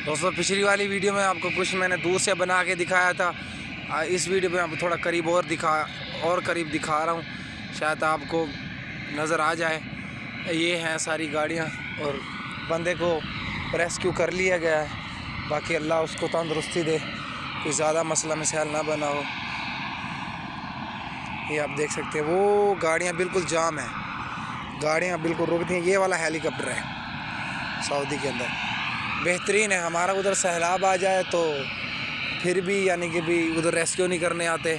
دوستوں پچھلی والی ویڈیو میں آپ کو کچھ میں نے دور سے بنا کے دکھایا تھا، اس ویڈیو میں آپ تھوڑا قریب اور قریب دکھا رہا ہوں، شاید آپ کو نظر آ جائے۔ یہ ہیں ساری گاڑیاں اور بندے کو ریسکیو کر لیا گیا ہے، باقی اللہ اس کو تندرستی دے، کوئی زیادہ مسئلہ مسائل نہ بنا ہو۔ یہ آپ دیکھ سکتے ہیں وہ گاڑیاں بالکل جام ہیں، گاڑیاں بالکل رک دی ہیں۔ یہ والا ہیلی کاپٹر ہے سعودی کے اندر، بہترین ہے۔ ہمارا ادھر سیلاب آ جائے تو پھر بھی یعنی کہ بھی ادھر ریسکیو نہیں کرنے آتے،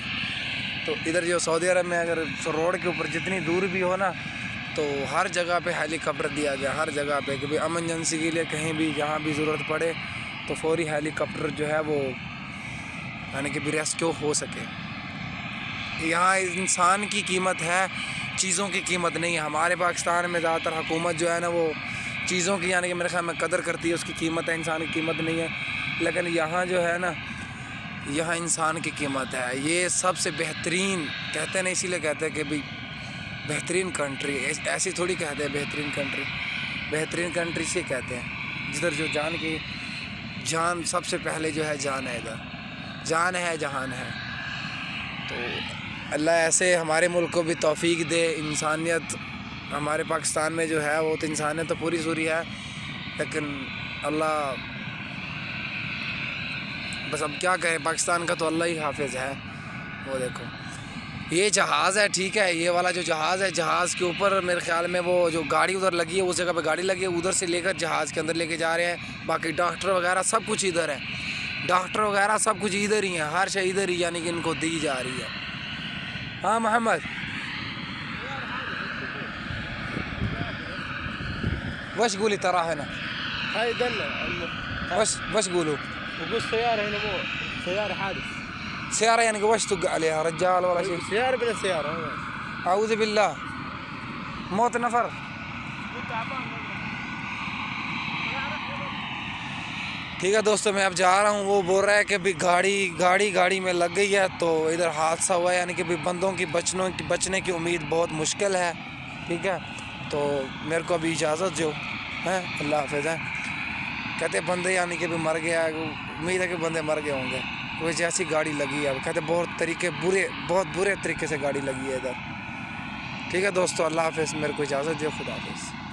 تو ادھر جو سعودی عرب میں اگر روڈ کے اوپر جتنی دور بھی ہو نا تو ہر جگہ پہ ہیلی کاپٹر دیا گیا، ہر جگہ پہ کہ بھی ایمرجنسی کے لیے کہیں بھی جہاں بھی ضرورت پڑے تو فوری ہیلی کاپٹر جو ہے وہ یعنی کہ بھی ریسکیو ہو سکے۔ یہاں انسان کی قیمت ہے، چیزوں کی قیمت نہیں ہے۔ ہمارے پاکستان میں زیادہ تر حکومت جو ہے نا وہ چیزوں کی یعنی کہ میرے خیال میں قدر کرتی ہے، اس کی قیمت ہے، انسان کی قیمت نہیں ہے۔ لیکن یہاں جو ہے نا یہاں انسان کی قیمت ہے۔ یہ سب سے بہترین کہتے ہیں نا، اسی لیے کہتے ہیں کہ بھئی بہترین کنٹری، ایسی تھوڑی کہتے ہیں بہترین کنٹری، بہترین کنٹری سے کہتے ہیں جدھر جو جان سب سے پہلے جو ہے جان ہے، ادھر جان ہے جہان ہے۔ تو اللہ ایسے ہمارے ملک کو بھی توفیق دے۔ انسانیت ہمارے پاکستان میں جو ہے وہ تو انسانیت تو پوری سوری ہے، لیکن اللہ بس اب کیا کہیں، پاکستان کا تو اللہ ہی حافظ ہے۔ وہ دیکھو یہ جہاز ہے، ٹھیک ہے، یہ والا جو جہاز ہے، جہاز کے اوپر میرے خیال میں وہ جو گاڑی ادھر لگی ہے اس جگہ پہ گاڑی لگی ہے، ادھر سے لے کر جہاز کے اندر لے کے جا رہے ہیں۔ باقی ڈاکٹر وغیرہ سب کچھ ادھر ہے، ڈاکٹر وغیرہ سب کچھ ادھر ہی ہیں، ہر شے ادھر ہی یعنی کہ ان کو دی جا رہی ہے۔ ہاں محمد وش قولي ترى هنا هاي دلة وش قولوا وقول سيارة هنا فوق، سيارة حادث، سيارة يعني وش تق عليها رجال ولا شيء؟ سيارة بلا سيارة. أعوذ بالله، موت نفر۔ ٹھیک ہے دوستوں، میں اب جا رہا ہوں۔ وہ بول رہا ہے کہ بھی گاڑی میں لگ گئی ہے تو ادھر حادثہ ہوا ہے، یعنی کہ بھی بندوں کی بچنے کی امید بہت مشکل ہے، ٹھیک ہے۔ تو میرے کو ابھی اجازت جو ہے، اللہ حافظ ہے۔ کہتے بندے یعنی کہ بھی مر گیا، امید ہے کہ بندے مر گئے ہوں گے، کوئی جیسی گاڑی لگی ہے۔ اب کہتے بہت برے طریقے سے گاڑی لگی ہے ادھر، ٹھیک ہے دوستو، اللہ حافظ، میرے کو اجازت دیو، خدا حافظ۔